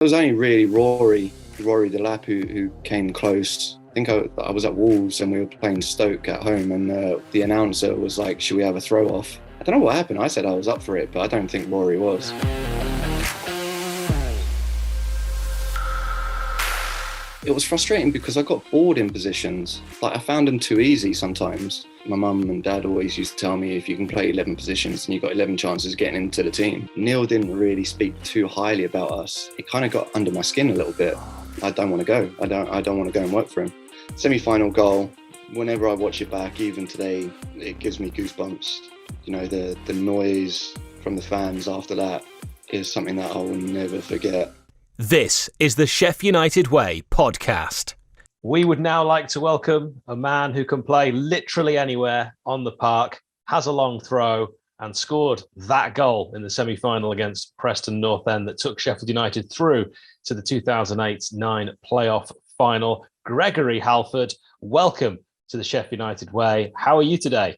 It was only really Rory the lap who came close. I think I was at Wolves and we were playing Stoke at home, and the announcer was like, should we have a throw off? I don't know what happened. I said I was up for it, but I don't think Rory was. It was frustrating because I got bored in positions. Like, I found them too easy sometimes. My mum and dad always used to tell me, if you can play 11 positions and you've got 11 chances of getting into the team. Neil didn't really speak too highly about us. It kind of got under my skin a little bit. I don't want to go. I don't want to go and work for him. Semi-final goal, whenever I watch it back, even today, it gives me goosebumps. You know, the noise from the fans after that is something that I will never forget. This is the Sheffield United Way podcast. We would now like to welcome a man who can play literally anywhere on the park, has a long throw, and scored that goal in the semi-final against Preston North End that took Sheffield United through to the 2008-9 playoff final. Gregory Halford, welcome to the Sheffield United Way. How are you today?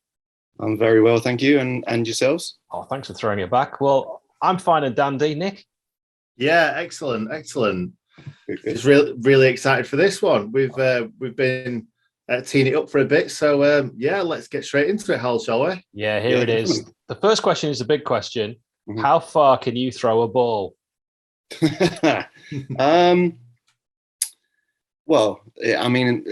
I'm very well, thank you. And yourselves? Oh, thanks for throwing it back. Well, I'm fine and dandy. Nick? Yeah, excellent. Good. Just really excited for this one. We've been teeing it up for a bit, so let's get straight into it, Hal, shall we? Yeah, here it is. The first question is a big question. Mm-hmm. How far can you throw a ball? Well, I mean,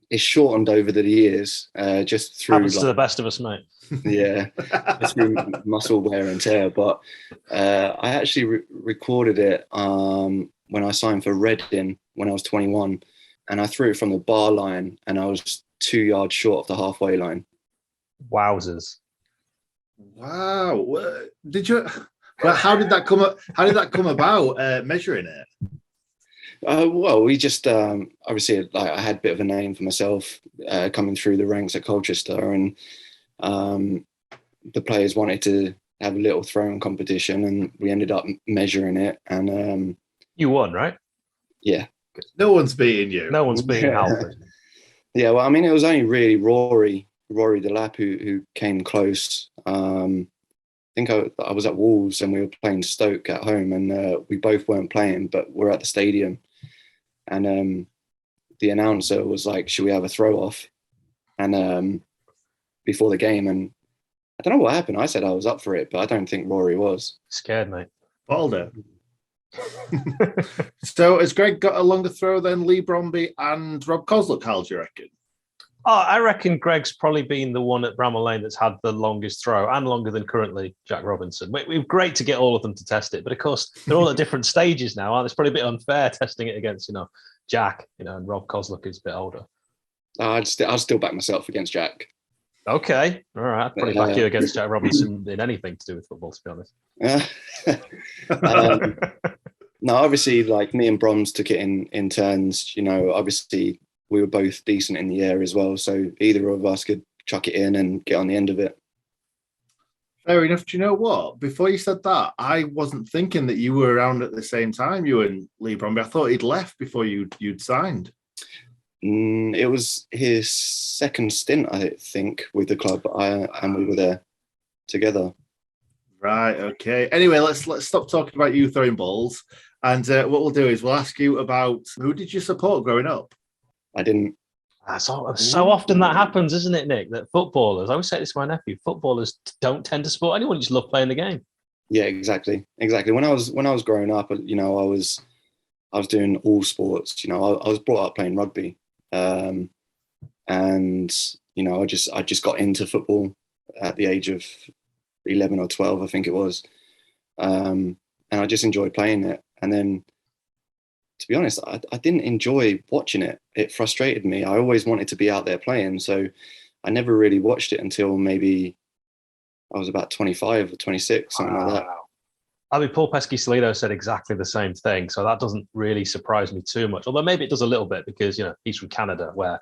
it's shortened over the years, just through. Happens to the best of us, mate. Yeah, through muscle wear and tear. But I actually recorded it when I signed for Reading when I was 21, and I threw it from the bar line, and I was 2 yards short of the halfway line. Wowzers! Wow, did you? Well, how did that come? How did that come about? Measuring it. Well, we just obviously, like, I had a bit of a name for myself coming through the ranks at Colchester, and the players wanted to have a little throwing competition, and we ended up measuring it. And you won, right? Yeah. No one's beating you. No one's beating Halford. Yeah, well, I mean, it was only really Rory the lap who came close. I think I was at Wolves and we were playing Stoke at home, and we both weren't playing, but we're at the stadium. And the announcer was like, should we have a throw off? And before the game, and I don't know what happened. I said I was up for it, but I don't think Rory was. Scared, mate. Balder. So has Greg got a longer throw than Lee Bromby and Rob Coslock, Hal, do you reckon? Oh, I reckon Greg's probably been the one at Bramall Lane that's had the longest throw, and longer than currently Jack Robinson. We're great to get all of them to test it, but of course they're all at different stages now, aren't they? It's probably a bit unfair testing it against, Jack, and Rob Coslock is a bit older. I'd still back myself against Jack. Okay, all right. I'd probably back you against Jack Robinson in anything to do with football, to be honest. No, obviously, like, me and Broms took it in turns. Obviously we were both decent in the air as well, so either of us could chuck it in and get on the end of it. Fair enough. Do you know what? Before you said that, I wasn't thinking that you were around at the same time, you and Lee Bromby. I thought he'd left before you'd signed. It was his second stint, I think, with the club, and we were there together. Right. Okay. Anyway, let's stop talking about you throwing balls, and what we'll do is we'll ask you about who did you support growing up. I didn't. So often that happens, isn't it, Nick? That footballers, I always say this to my nephew, footballers don't tend to support anyone. You just love playing the game. Yeah, exactly. When I was growing up, I was doing all sports. I was brought up playing rugby, and I just got into football at the age of 11 or 12, I think it was, and I just enjoyed playing it. And then, to be honest, I didn't enjoy watching it. It frustrated me. I always wanted to be out there playing, so I never really watched it until maybe I was about 25 or 26, something like that. I mean, Paul Pesky-Salido said exactly the same thing, so that doesn't really surprise me too much. Although maybe it does a little bit because, he's from Canada, where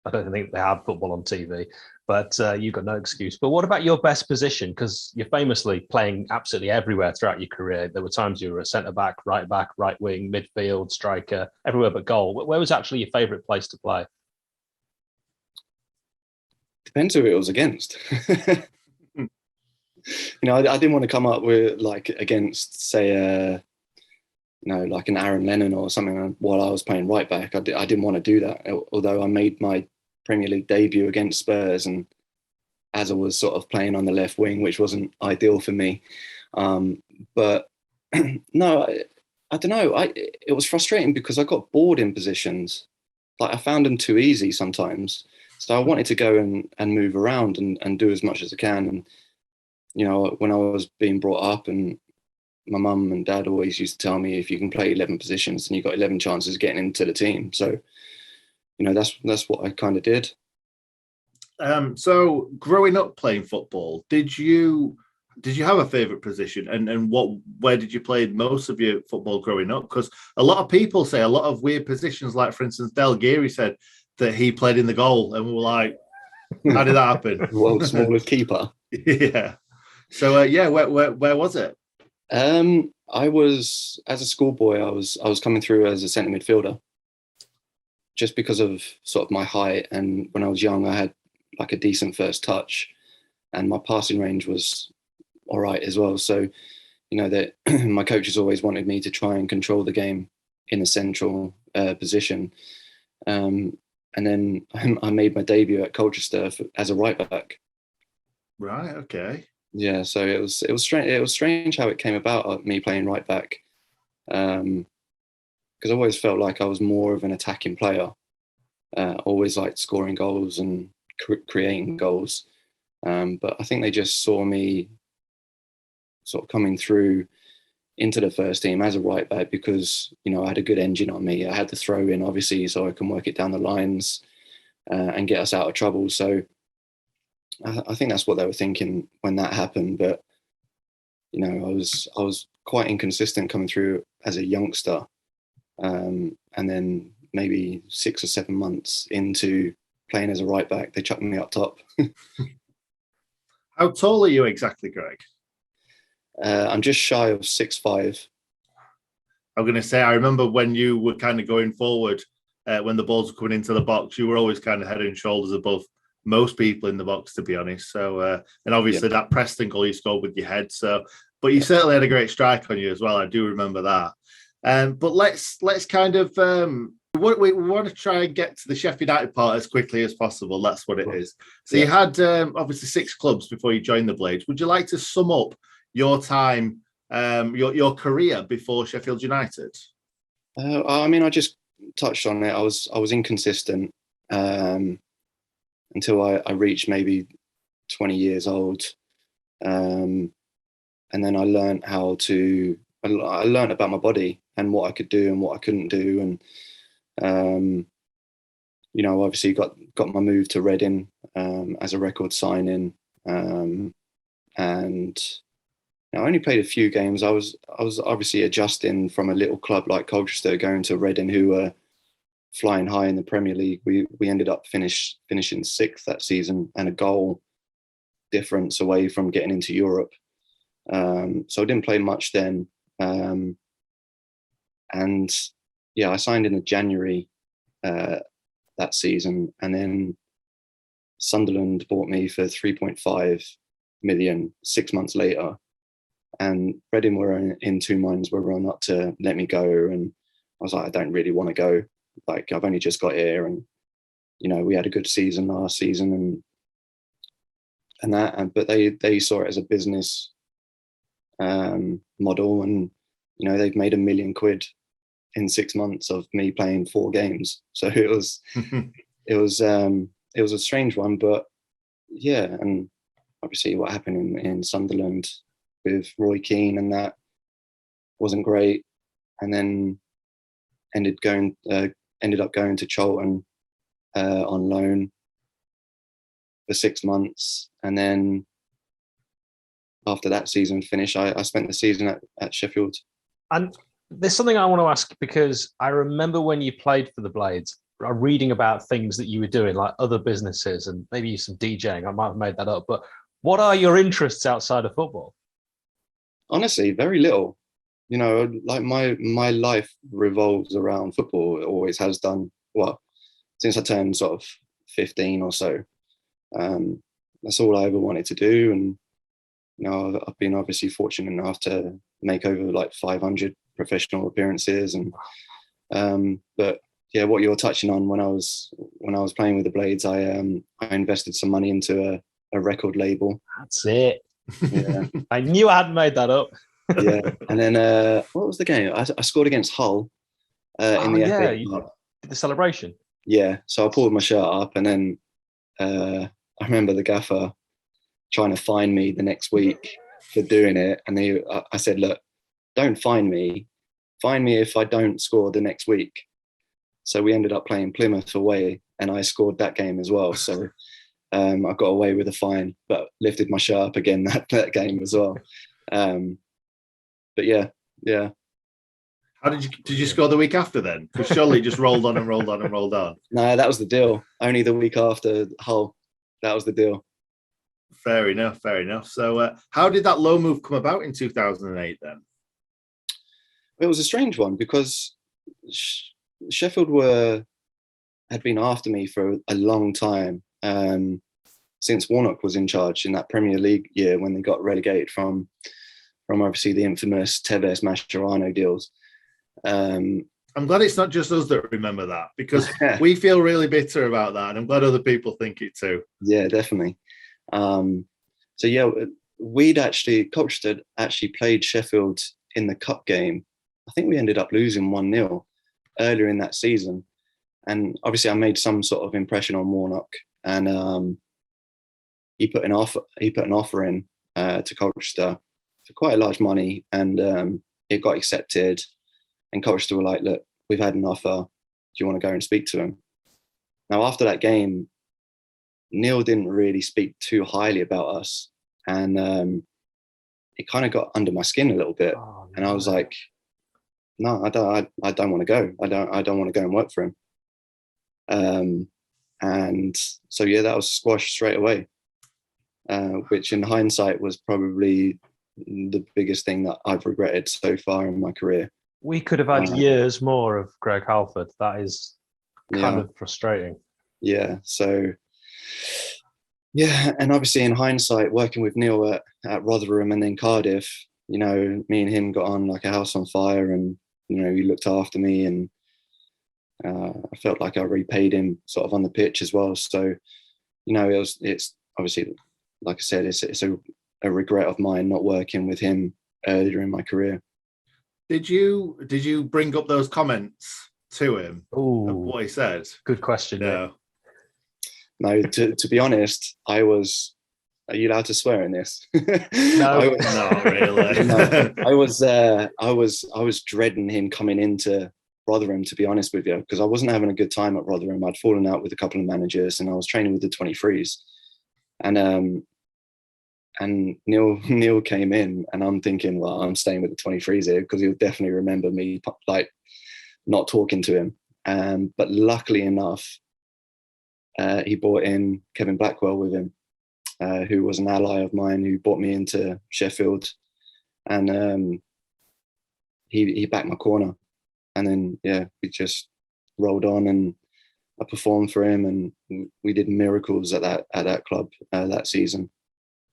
I don't think they have football on TV. But you've got no excuse. But what about your best position? Because you're famously playing absolutely everywhere throughout your career. There were times you were a centre-back, right wing, midfield, striker, everywhere but goal. Where was actually your favourite place to play? Depends who it was against. I didn't want to come up with, like, against, say, like an Aaron Lennon or something while I was playing right back. I didn't want to do that, although I made my Premier League debut against Spurs, and as I was sort of playing on the left wing, which wasn't ideal for me. But no, I don't know. It was frustrating because I got bored in positions. Like, I found them too easy sometimes. So I wanted to go and move around and do as much as I can. And, when I was being brought up, and my mum and dad always used to tell me, if you can play 11 positions, then you've got 11 chances of getting into the team. So, that's what I kind of did. So growing up playing football, did you have a favourite position, and where did you play most of your football growing up? Because a lot of people say a lot of weird positions, like for instance, 𝐍𝐸𝐻𝐍 said that he played in the goal, and we were like, how did that happen? The world's smallest keeper. Yeah. So where was it? I was, as a schoolboy, I was coming through as a centre midfielder, just because of sort of my height, and when I was young, I had like a decent first touch, and my passing range was all right as well. So, that my coaches always wanted me to try and control the game in a central position. And then I made my debut at Colchester as a right back. Right. Okay. Yeah. So it was strange. It was strange how it came about, me playing right back, because I always felt like I was more of an attacking player. Always liked scoring goals and creating goals. But I think they just saw me sort of coming through into the first team as a right back because, I had a good engine on me. I had the throw in, obviously, so I can work it down the lines and get us out of trouble. So I think that's what they were thinking when that happened. But, I was quite inconsistent coming through as a youngster. And then maybe 6 or 7 months into playing as a right back, they chucked me up top. How tall are you exactly, Greg? I'm just shy of 6'5". I'm going to say, I remember when you were kind of going forward, when the balls were coming into the box, you were always kind of head and shoulders above most people in the box, to be honest. So, and obviously that Preston goal you scored with your head. So, but you certainly had a great strike on you as well. I do remember that. But let's kind of we want to try and get to the Sheffield United part as quickly as possible. That's what it is. So you had obviously 6 clubs before you joined the Blades. Would you like to sum up your time, your career before Sheffield United? I just touched on it. I was inconsistent until I reached maybe 20 years old, and then I learned I learned about my body and what I could do and what I couldn't do, and obviously got my move to Reading as a record signing, and I only played a few games. I was obviously adjusting from a little club like Colchester going to Reading, who were flying high in the Premier League. We ended up finishing 6th that season and a goal difference away from getting into Europe. So I didn't play much then. And I signed in January that season, and then Sunderland bought me for 3.5 million 6 months later. And Reading were in 2 minds whether or not to let me go. And I was like, I don't really want to go. Like, I've only just got here, and we had a good season last season, but they saw it as a business model, and they've made £1 million in 6 months of me playing 4 games. So it was a strange one, but and obviously what happened in Sunderland with Roy Keane, and that wasn't great, and then ended up going to Charlton on loan for 6 months, and then after that season finished, I spent the season at Sheffield. And there's something I want to ask, because I remember when you played for the Blades, reading about things that you were doing, like other businesses and maybe some DJing. I might have made that up, but what are your interests outside of football? Honestly, very little. Like my life revolves around football. It always has done. Well, since I turned sort of 15 or so. That's all I ever wanted to do. And I've been obviously fortunate enough to make over like 500 professional appearances. And but yeah, what you're touching on, when I was playing with the Blades, I invested some money into a record label. That's it. Yeah. I knew I hadn't made that up. Yeah, and then what was the game? I scored against Hull in the FA Cup. The celebration. Yeah, so I pulled my shirt up, and then I remember the gaffer trying to fine me the next week for doing it, and I said, "Look, don't fine me. Fine me if I don't score the next week." So we ended up playing Plymouth away, and I scored that game as well. So I got away with a fine, but lifted my shirt up again that game as well. But yeah. How did you score the week after then? Because surely it just rolled on and rolled on and rolled on. No, that was the deal. Only the week after Hull, that was the deal. Fair enough. So how did that loan move come about in 2008 then? It was a strange one because Sheffield had been after me for a long time, since Warnock was in charge in that Premier League year when they got relegated from obviously the infamous Tevez Mascherano deals. I'm glad it's not just us that remember that, because we feel really bitter about that, and I'm glad other people think it too. Yeah, definitely. So yeah, Colchester actually played Sheffield in the cup game. I think we ended up losing 1-0 earlier in that season, and obviously I made some sort of impression on Warnock, and he put an offer in to Colchester for quite a large money, and it got accepted. And Colchester were like, "Look, we've had an offer. Do you want to go and speak to him?" Now, after that game, Neil didn't really speak too highly about us, and it kind of got under my skin a little bit. And I was like, "No, I don't want to go. I don't want to go and work for him." And so yeah, that was squashed straight away, which in hindsight was probably the biggest thing that I've regretted so far in my career. We could have had years more of Greg Halford. That is kind of frustrating. Yeah. So, yeah. And obviously in hindsight, working with Neil at Rotherham and then Cardiff, me and him got on like a house on fire, and, he looked after me, and I felt like I repaid him sort of on the pitch as well. So, it's obviously, like I said, it's a regret of mine not working with him earlier in my career. Did you bring up those comments to him? Of what he said? Good question. No. No, to be honest, I was. Are you allowed to swear in this? No, not really. No, I was dreading him coming into Rotherham, to be honest with you, because I wasn't having a good time at Rotherham. I'd fallen out with a couple of managers, and I was training with the 23s, and Neil came in, and I'm thinking, well, I'm staying with the 23s here because he'll definitely remember me like not talking to him. But luckily enough, he brought in Kevin Blackwell with him, who was an ally of mine who brought me into Sheffield, and he backed my corner, and then we just rolled on, and I performed for him, and we did miracles at that club that season.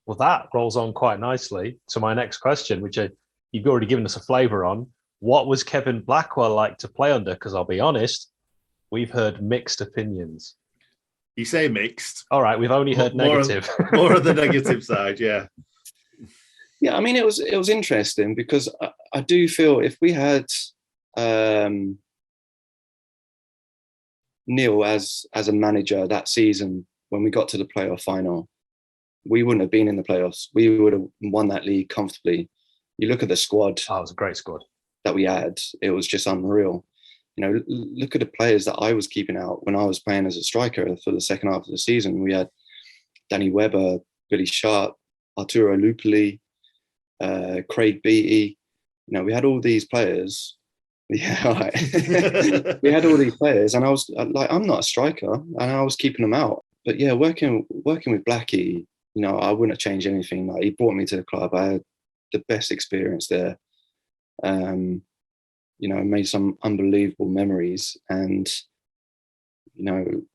Well, that rolls on quite nicely to my next question, which you've already given us a flavour on. What was Kevin Blackwell like to play under? Because I'll be honest, we've heard mixed opinions. You say mixed. All right, we've only heard negative. More on the negative side, yeah. Yeah, I mean, it was interesting because I do feel if we had Neil as a manager that season when we got to the playoff final, we wouldn't have been in the playoffs. We would have won that league comfortably. You look at the squad. Oh, it was a great squad that we had. It was just unreal. Look at the players that I was keeping out when I was playing as a striker for the second half of the season. We had Danny Webber, Billy Sharp, Arturo Lupoli, Craig Beattie. We had all these players. Yeah, right. We had all these players, and I was like, I'm not a striker, and I was keeping them out. But yeah, working with Blackie, I wouldn't have changed anything. Like, he brought me to the club. I had the best experience there. Made some unbelievable memories, and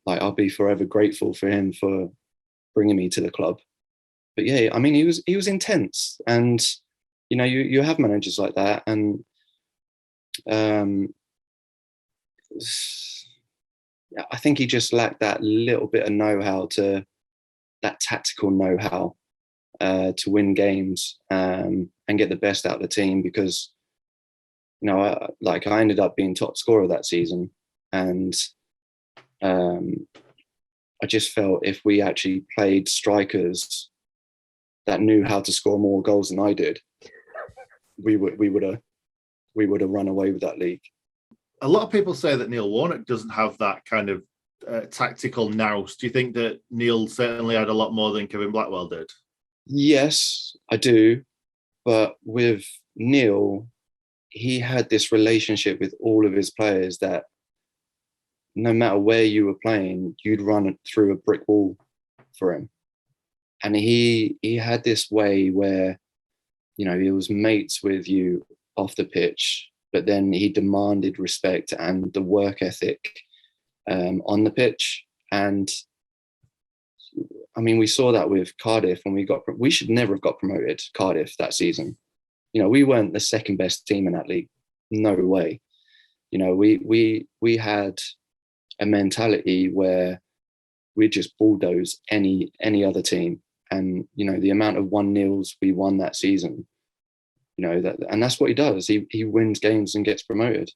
I'll be forever grateful for him for bringing me to the club. But yeah, I mean, he was intense, and you have managers like that, and I think he just lacked that little bit of know-how that tactical know-how to win games and get the best out of the team. Because I ended up being top scorer that season, and I just felt if we actually played strikers that knew how to score more goals than I did, we would have run away with that league. A lot of people say that Neil Warnock doesn't have that kind of tactical nous. Do you think that Neil certainly had a lot more than Kevin Blackwell did? Yes, I do. But with Neil, he had this relationship with all of his players that no matter where you were playing, you'd run through a brick wall for him. And he had this way where, he was mates with you off the pitch, but then he demanded respect and the work ethic on the pitch. And I mean, we saw that with Cardiff when we should never have got promoted, Cardiff, that season. We weren't the second best team in that league. No way. We had a mentality where we just bulldoze any other team. And, the amount of 1-0s we won that season, and that's what he does. He wins games and gets promoted.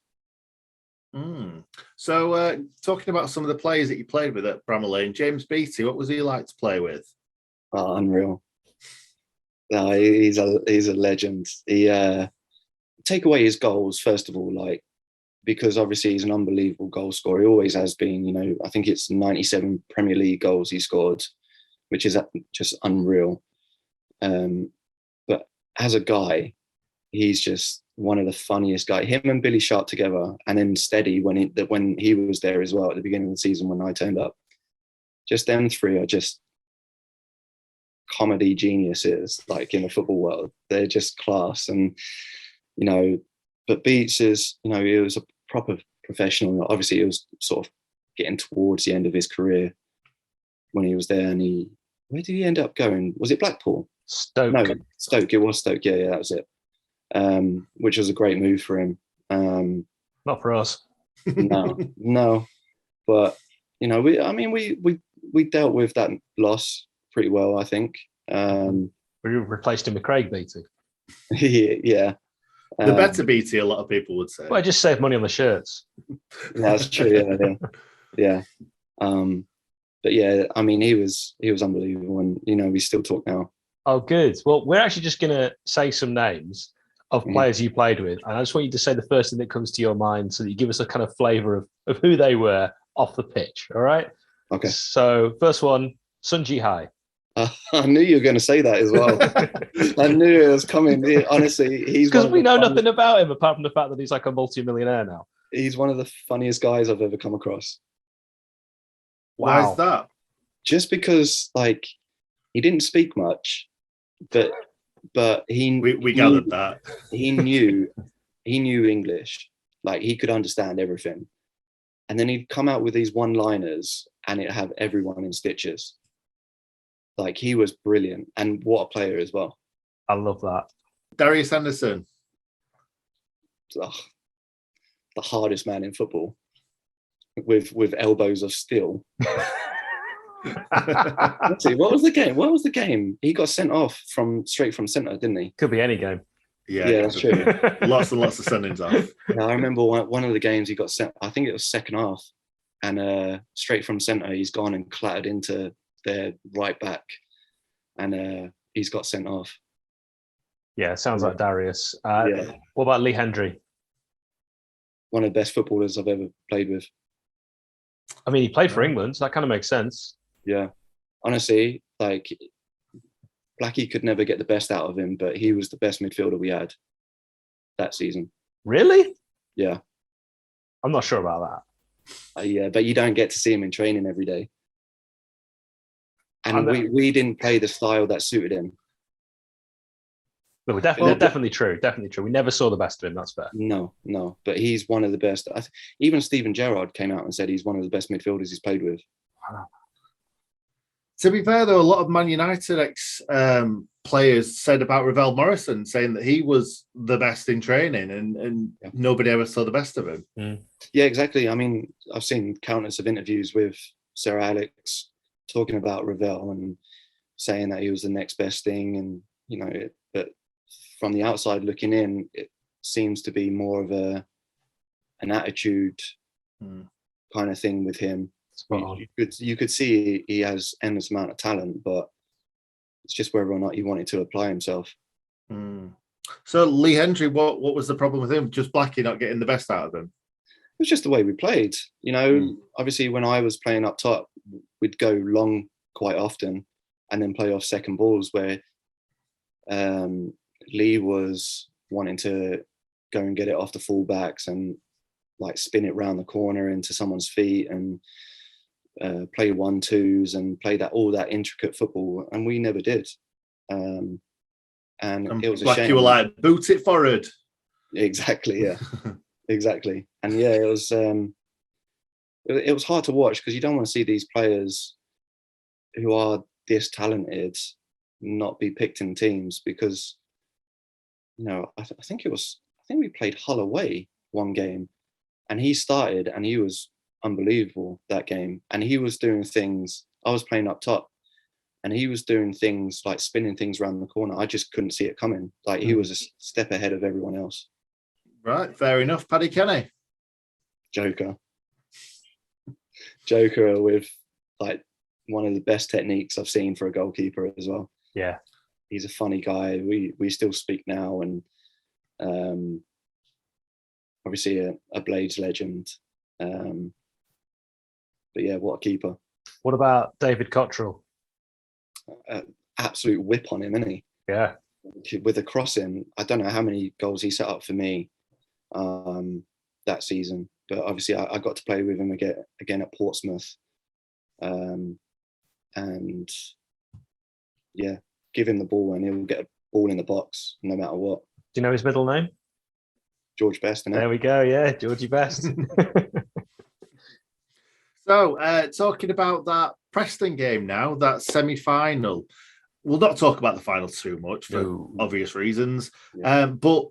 So talking about some of the players that you played with at Bramall Lane, James Beattie, what was he like to play with? Oh, unreal. No, he's a legend. He take away his goals, first of all, because obviously he's an unbelievable goal scorer. He always has been. I think it's 97 Premier League goals he scored, which is just unreal. But as a guy, he's just one of the funniest guys. Him and Billy Sharp together, and then Steady when he was there as well at the beginning of the season when I turned up. Just them three are just comedy geniuses, in the football world. They're just class. And but Beats is, he was a proper professional. Obviously, he was sort of getting towards the end of his career when he was there. And where did he end up going? Was it Blackpool? Stoke. No, Stoke. It was Stoke. Yeah, that was it. Which was a great move for him. Not for us. No. But we dealt with that loss pretty well, I think. We replaced him with Craig Beattie. Yeah. The better Beattie, a lot of people would say. Well, I just saved money on the shirts. That's true. Yeah. But yeah, he was unbelievable, and we still talk now. Oh, good. Well, we're actually just going to say some names of players you played with, and I just want you to say the first thing that comes to your mind, so that you give us a kind of flavour of who they were off the pitch. All right. Okay. So first one, 𝐍𝐸𝐲. I knew you were going to say that as well. I knew it was coming. Honestly, he's because we know nothing about him apart from the fact that he's like a multi-millionaire now. He's one of the funniest guys I've ever come across. Wow. Why is that? Just because, he didn't speak much, but we gathered that he knew English. He could understand everything, and then he'd come out with these one-liners, and it'd have everyone in stitches. He was brilliant, and what a player as well. I love that. Darius Anderson. The hardest man in football, with elbows of steel. Let's see, what was the game? He got sent off straight from centre, didn't he? Could be any game. Yeah, that's true. Lots and lots of sendings off. Yeah, I remember one of the games he got sent. I think it was second half, and straight from centre, he's gone and clattered into their right back, and he's got sent off. Yeah, sounds like Darius. What about Lee Hendry? One of the best footballers I've ever played with. I mean, he played for England, so that kind of makes sense. Yeah. Honestly, Blackie could never get the best out of him, but he was the best midfielder we had that season. Really? Yeah. I'm not sure about that. Yeah, but you don't get to see him in training every day. And we didn't play the style that suited him. No, definitely true. Definitely true. We never saw the best of him. That's fair. No. But he's one of the best. Even Steven Gerrard came out and said he's one of the best midfielders he's played with. Wow. To be fair, though, a lot of Man United players said about Ravel Morrison, saying that he was the best in training and nobody ever saw the best of him. Yeah, exactly. I mean, I've seen countless of interviews with Sir Alex talking about Ravel and saying that he was the next best thing. And, you know, but from the outside looking in, it seems to be more of an attitude kind of thing with him. You could see he has endless amount of talent, but it's just whether or not he wanted to apply himself. So Lee Hendry, what was the problem with him? Just Blackie not getting the best out of him? It was just the way we played. You know, obviously when I was playing up top, we'd go long quite often and then play off second balls where Lee was wanting to go and get it off the fullbacks and like spin it round the corner into someone's feet and play 1-2s and play all that intricate football, and we never did. And it was a shame. You were like, boot it forward. Exactly, yeah. Exactly. And yeah, it was hard to watch because you don't want to see these players who are this talented not be picked in teams because, you know, I think we played Hull away one game and he started and he was unbelievable that game. And he was doing things, I was playing up top and he was doing things like spinning things around the corner. I just couldn't see it coming. Like he was a step ahead of everyone else. Right, fair enough. Paddy Kenny. Joker with like one of the best techniques I've seen for a goalkeeper as well. Yeah. He's a funny guy. We still speak now and obviously a Blades legend. But yeah, what a keeper. What about David Cottrell? Absolute whip on him, isn't he? Yeah. With a crossing, I don't know how many goals he set up for me that season. But obviously I got to play with him again at Portsmouth. And yeah, give him the ball and he'll get a ball in the box no matter what. Do you know his middle name? George Best. There we go. Yeah, Georgie Best. So, talking about that Preston game now, that semi-final. We'll not talk about the final too much for obvious reasons. Yeah. But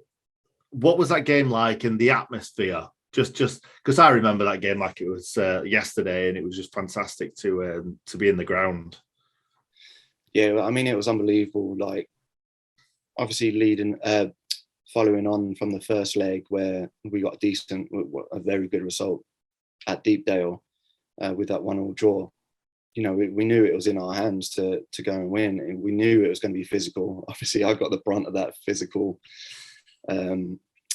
what was that game like in the atmosphere? Just because I remember that game like it was yesterday, and it was just fantastic to be in the ground. Yeah, I mean, it was unbelievable. Like, obviously following on from the first leg where we got a very good result at Deepdale with that 1-1 draw. You know, we knew it was in our hands to go and win. And we knew it was going to be physical. Obviously, I got the brunt of that physical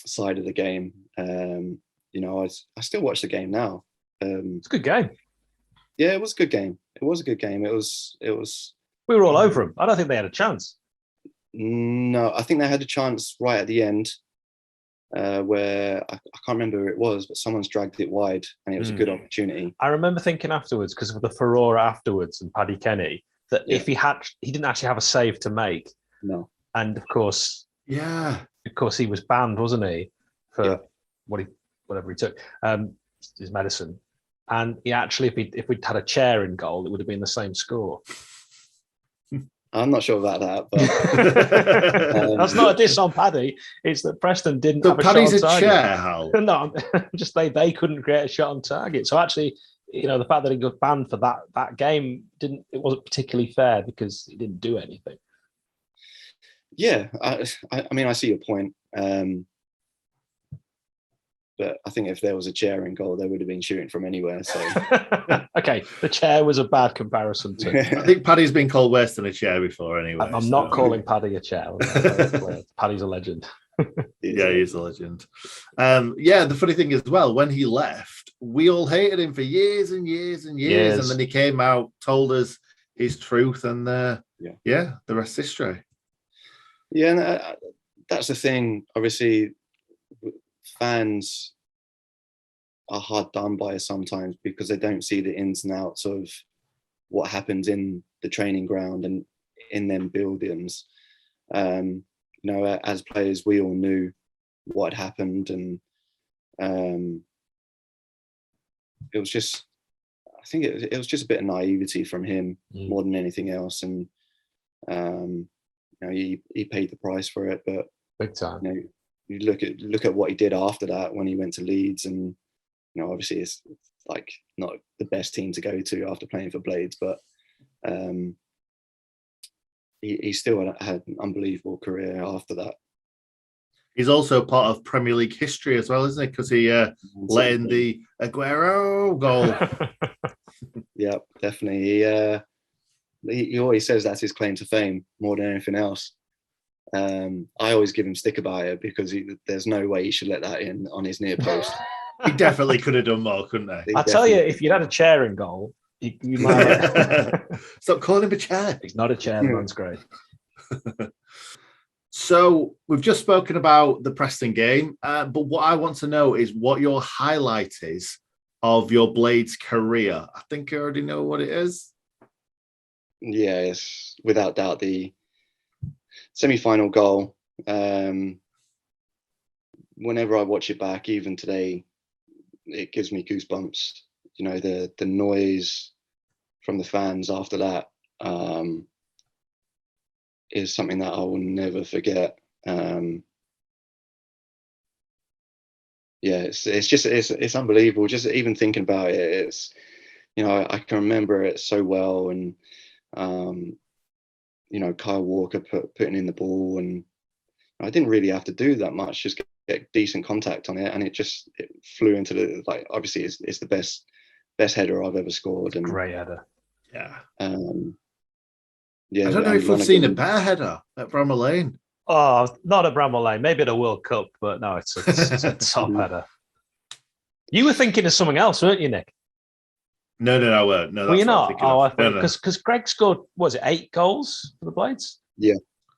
side of the game. You know, I still watch the game now. It's a good game. Yeah, it was a good game. It was a good game. It was. We were all over them. I don't think they had a chance. No, I think they had a chance right at the end where I can't remember who it was, but someone's dragged it wide and it was a good opportunity. I remember thinking afterwards, because of the furore afterwards and Paddy Kenny, that if he didn't actually have a save to make. No. And of course, he was banned, wasn't he, for whatever he took, his medicine. And he actually, if we'd had a chair in goal, it would have been the same score. I'm not sure about that, but that's not a diss on Paddy. It's that Preston didn't so have a Paddy's shot on target. Chair, Hal. No, just they couldn't create a shot on target. So actually, you know, the fact that he got banned for that game wasn't particularly fair because he didn't do anything. Yeah, I mean, I see your point. But I think if there was a chair in goal, they would have been shooting from anywhere. So, okay, the chair was a bad comparison too. I think Paddy's been called worse than a chair before, anyway. I'm not calling Paddy a chair. Paddy's a legend. Yeah, he's a legend. The funny thing as well, when he left, we all hated him for years and years and years, and then he came out, told us his truth, and the rest is history. Yeah, and that's the thing. Obviously, fans are hard done by sometimes because they don't see the ins and outs of what happens in the training ground and in them buildings. You know, as players, we all knew what had happened, and it was just, I think it was just a bit of naivety from him more than anything else, and he paid the price for it. But big time. You look at what he did after that when he went to Leeds, and obviously it's like not the best team to go to after playing for Blades, but he still had an unbelievable career after that. He's also part of Premier League history as well, isn't he? Because he let in the Aguero goal. Yeah, definitely. He always says that's his claim to fame more than anything else. I always give him stick about it because there's no way he should let that in on his near post. He definitely could have done more, couldn't he? I tell you, if you'd had a chair in goal, you might. Stop calling him a chair. He's not a chair. The man's great. So we've just spoken about the Preston game, but what I want to know is what your highlight is of your Blades career. I think you already know what it is. Yeah, it's without doubt the semi-final goal. Whenever I watch it back, even today, it gives me goosebumps. The noise from the fans after that is something that I will never forget. It's unbelievable. Just even thinking about it, it's I can remember it so well, and Kyle Walker putting in the ball, and I didn't really have to do that much, just get decent contact on it, and it flew into the, like, obviously it's the best header I've ever scored, and great header. Yeah. Yeah, I don't know if we've seen a better header at Bramall Lane. Oh, not at Bramall Lane. Maybe at a World Cup, but no, it's a top header. You were thinking of something else, weren't you, Nick? No, I weren't. No, were you not? Oh, I thought because Greg scored, was it 8 goals for the Blades? Yeah,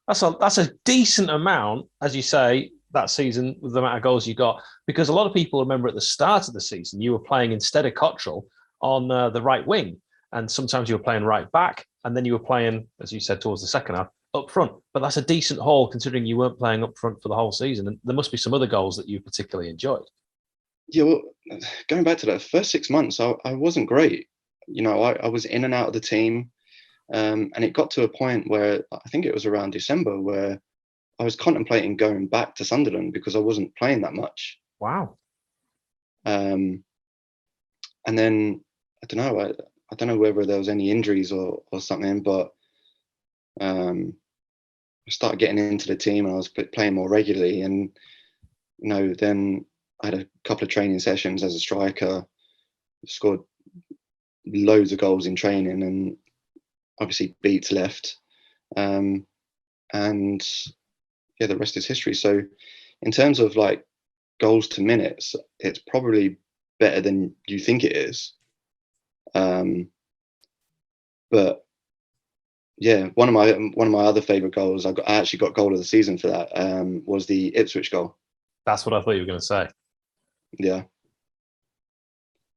that's a decent amount, as you say, that season with the amount of goals you got. Because a lot of people remember at the start of the season you were playing instead of Cottrell on the right wing, and sometimes you were playing right back, and then you were playing, as you said, towards the second half up front. But that's a decent haul considering you weren't playing up front for the whole season, and there must be some other goals that you particularly enjoyed. Yeah, well, going back to that first 6 months, I wasn't great. I was in and out of the team, and it got to a point where I think it was around December where I was contemplating going back to Sunderland because I wasn't playing that much. Wow. And then I don't know whether there was any injuries or something, but I started getting into the team and I was playing more regularly, and then I had a couple of training sessions as a striker, scored loads of goals in training, and obviously Beats left, and yeah, the rest is history. So in terms of like goals to minutes, it's probably better than you think it is. But yeah, one of my other favourite goals, I actually got goal of the season for that, was the Ipswich goal. That's what I thought you were going to say. Yeah,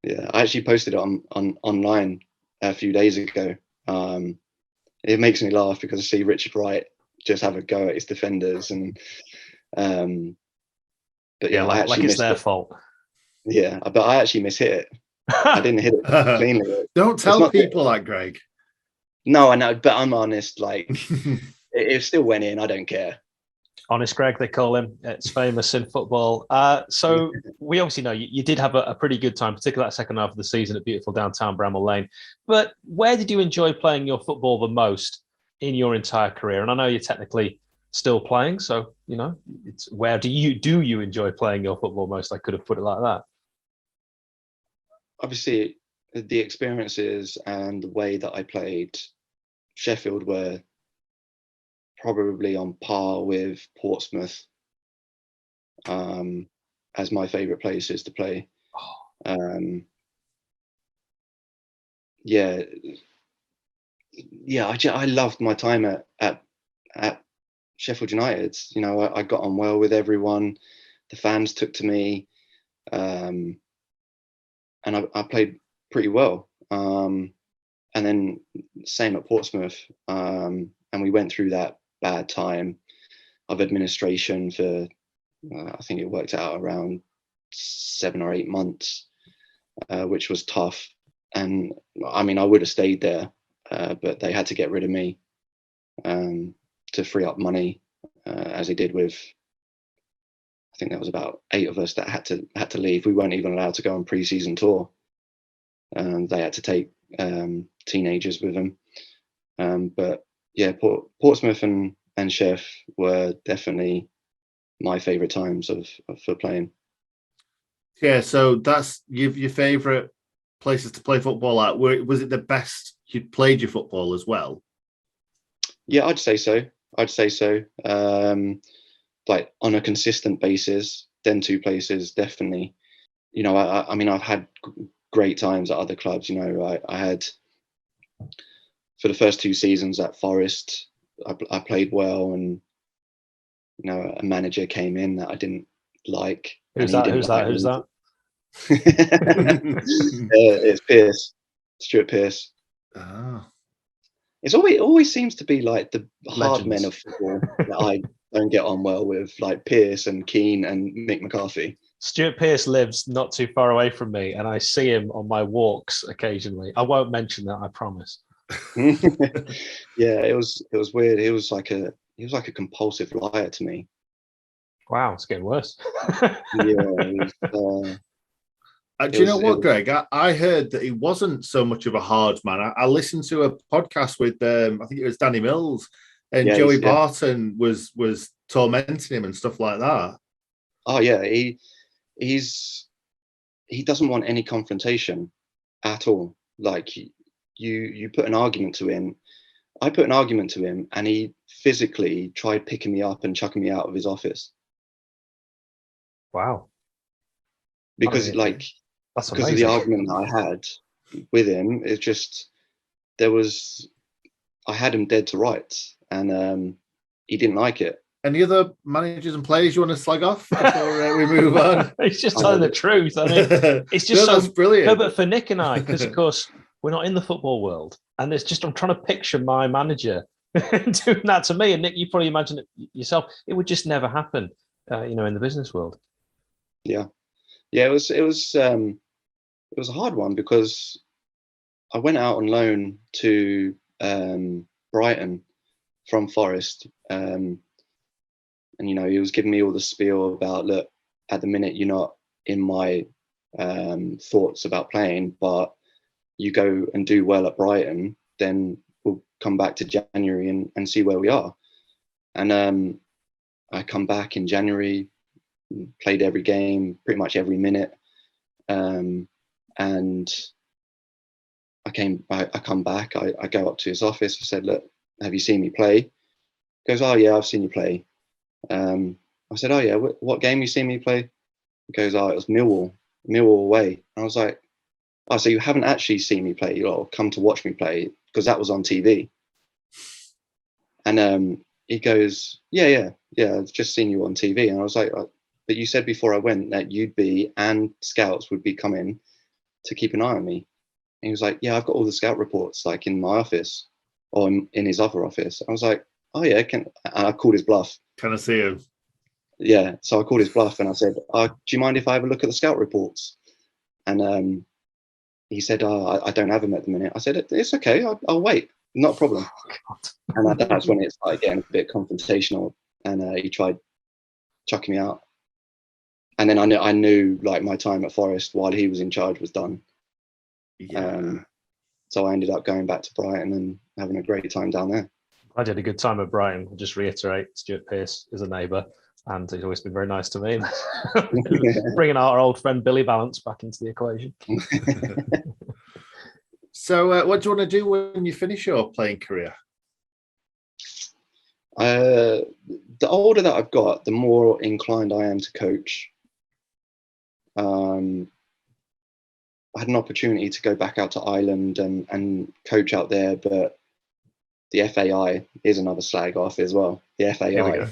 I actually posted it on online a few days ago. It makes me laugh because I see Richard Wright just have a go at his defenders, and but yeah, like it's their fault. Yeah, but I actually mishit it. I didn't hit it cleanly. Don't tell people that, Greg. No, I know, but I'm honest. Like, it still went in. I don't care. Honest Greg, they call him. It's famous in football. So we obviously know you did have a pretty good time, particularly that second half of the season at beautiful downtown Bramall Lane. But where did you enjoy playing your football the most in your entire career? And I know you're technically still playing, so it's where do you enjoy playing your football most? I could have put it like that. Obviously, the experiences and the way that I played, Sheffield were probably on par with Portsmouth as my favourite places to play. I loved my time at Sheffield United. I got on well with everyone. The fans took to me, and I played pretty well. And then same at Portsmouth, and we went through that bad time of administration for I think it worked out around 7 or 8 months, which was tough. and I mean, I would have stayed there, but they had to get rid of me to free up money, as they did with. I think there was about 8 of us that had to leave. We weren't even allowed to go on pre-season tour. They had to take teenagers with them. But yeah, Portsmouth and Sheff were definitely my favourite times for playing. Yeah, so that's your favourite places to play football at. Was it the best you'd played your football as well? Yeah, I'd say so. Like on a consistent basis, then 2 places definitely. You know, I mean, I've had great times at other clubs. You know, I had for the first 2 seasons at Forest, I played well, and you know, a manager came in that I didn't like. Who's that? It's Pearce, Stuart Pearce. Oh. It always seems to be like the hard Legends. men of football that I don't get on well with, like Pearce and Keane and Mick McCarthy. Stuart Pearce lives not too far away from me, and I see him on my walks occasionally. I won't mention that, I promise. Yeah, it was weird. He was like a compulsive liar to me. Wow, it's getting worse. Yeah. Do you know what, Greg? I heard that he wasn't so much of a hard man. I listened to a podcast with I think it was Danny Mills, and Joey Barton was tormenting him and stuff like that. Oh yeah, he doesn't want any confrontation at all. Like you put an argument to him. I put an argument to him, and he physically tried picking me up and chucking me out of his office. Wow. Because that's because of the argument that I had with him, it's just I had him dead to rights, and he didn't like it. Any other managers and players you want to slag off before we move on? It's just telling the truth. I mean, it's just that's brilliant. No, but for Nick and I, because of course we're not in the football world, and it's just I'm trying to picture my manager doing that to me. And Nick, you probably imagine it yourself. It would just never happen, you know, in the business world. Yeah. It was a hard one because I went out on loan to Brighton from Forest, and you know, he was giving me all the spiel about, look, at the minute you're not in my thoughts about playing, but you go and do well at Brighton, then we'll come back to January and see where we are. And I come back in January, played every game, pretty much every minute. And I come back, I go up to his office. I said, look, have you seen me play? He goes, oh yeah, I've seen you play. I said, oh yeah, what game you seen me play? He goes, oh, it was Millwall away. And I was like, oh, so you haven't actually seen me play, or come to watch me play, because that was on TV. And he goes, yeah, I've just seen you on TV. And I was like, but you said before I went that you'd be, and scouts would be coming to keep an eye on me. And he was like, yeah, I've got all the scout reports like in my office, or in his other office. I was like, oh yeah, and I called his bluff. Can I see him? Yeah, so I called his bluff and I said, do you mind if I have a look at the scout reports? And he said, oh, I don't have them at the minute. I said, it's okay, I'll wait, not a problem. And that's when it started getting a bit confrontational, and he tried chucking me out. And then I knew like my time at Forest while he was in charge was done. Yeah. So I ended up going back to Brighton and having a great time down there. I did a good time at Brighton. I'll just reiterate, Stuart Pearce is a neighbour, and he's always been very nice to me. Bringing our old friend Billy Balance back into the equation. So what do you want to do when you finish your playing career? The older that I've got, the more inclined I am to coach. I had an opportunity to go back out to Ireland and coach out there, but the FAI is another slag off as well. The FAI,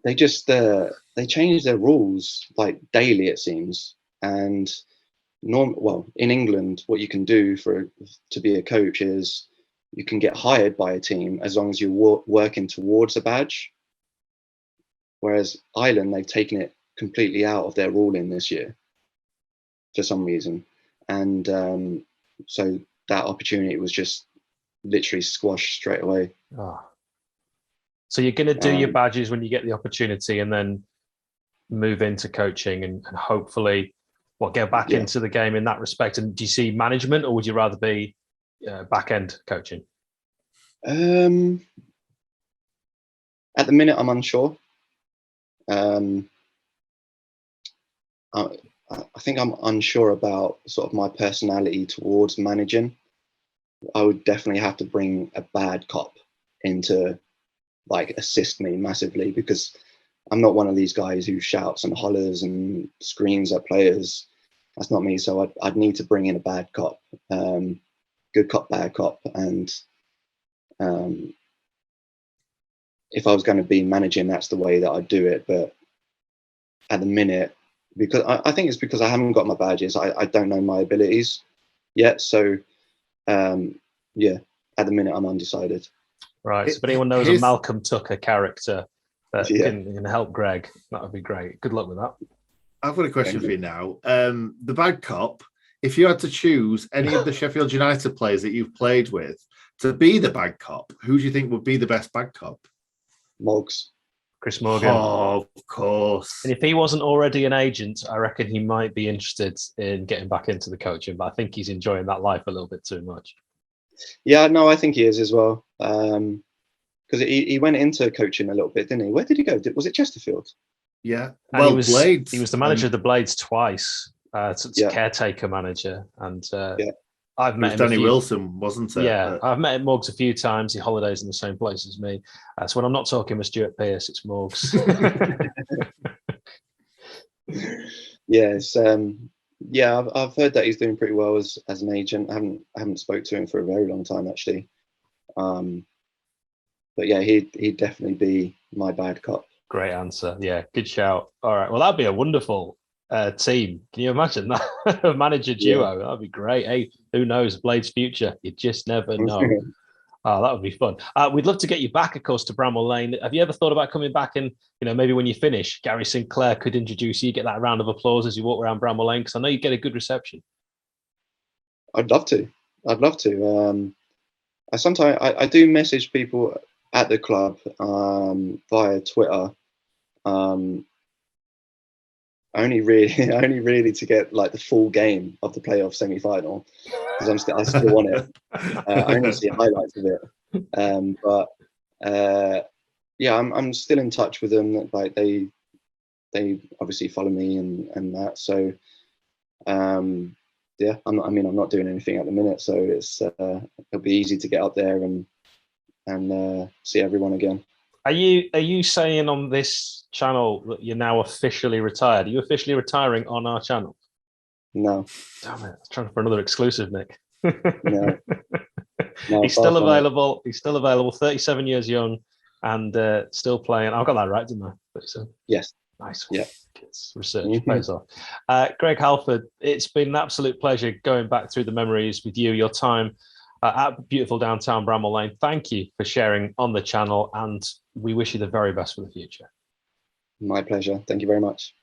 they just they change their rules like daily, it seems. And in England, what you can do to be a coach is you can get hired by a team as long as you're working towards a badge. Whereas Ireland, they've taken it completely out of their ruling this year for some reason. and so that opportunity was just literally squashed straight away. Oh. So you're going to do your badges when you get the opportunity, and then move into coaching and hopefully get back into the game in that respect. And do you see management, or would you rather be back end coaching? At the minute, I'm unsure. I think I'm unsure about sort of my personality towards managing. I would definitely have to bring a bad cop in to like assist me massively, because I'm not one of these guys who shouts and hollers and screams at players. That's not me. So I'd need to bring in a bad cop, good cop, bad cop. And if I was going to be managing, that's the way that I'd do it. But at the minute, because I think it's because I haven't got my badges, I don't know my abilities yet. So yeah, at the minute, I'm undecided. Right. So if anyone knows a Malcolm Tucker character that can help Greg, that would be great. Good luck with that. I've got a question for you now. The bad cop, if you had to choose any of the Sheffield United players that you've played with to be the bad cop, who do you think would be the best bad cop? Moggs. Chris Morgan. Oh, of course. And if he wasn't already an agent, I reckon he might be interested in getting back into the coaching, but I think he's enjoying that life a little bit too much. Yeah, no, I think he is as well. Because he went into coaching a little bit, didn't he? Where did he go? Was it Chesterfield? Yeah. And well, Blades. He was the manager of the Blades twice. Caretaker manager. And I've met him. Danny Wilson, wasn't it? Yeah, I've met Moggs a few times. He holidays in the same place as me. So when I'm not talking with Stuart Pearce, it's Moggs. Yes. I've heard that he's doing pretty well as an agent. I haven't spoke to him for a very long time, actually. But yeah, he'd definitely be my bad cop. Great answer. Yeah, good shout. All right. Well, that'd be a wonderful team. Can you imagine that? A manager duo? Yeah. That'd be great. Hey, who knows? Blade's future. You just never know. Oh, that would be fun. We'd love to get you back, of course, to Bramall Lane. Have you ever thought about coming back and, maybe when you finish, Gary Sinclair could introduce you, get that round of applause as you walk around Bramall Lane? Because I know you get a good reception. I'd love to. I do message people at the club via Twitter. Only really to get like the full game of the playoff semi-final, because I still want it. I only see highlights of it, but I'm still in touch with them. Like they obviously follow me and that. So I'm not doing anything at the minute. So it'll be easy to get up there and see everyone again. Are you saying on this channel that you're now officially retired? Are you officially retiring on our channel? No. Damn it! I'm trying for another exclusive, Nick. No. He's still available. He's still available. 37 years young and still playing. I got that right, didn't I? 37. Yes. Nice. Yeah. It's research pays off. Greg Halford, it's been an absolute pleasure going back through the memories with you. Your time at beautiful downtown Bramall Lane. Thank you for sharing on the channel, and we wish you the very best for the future. My pleasure. Thank you very much.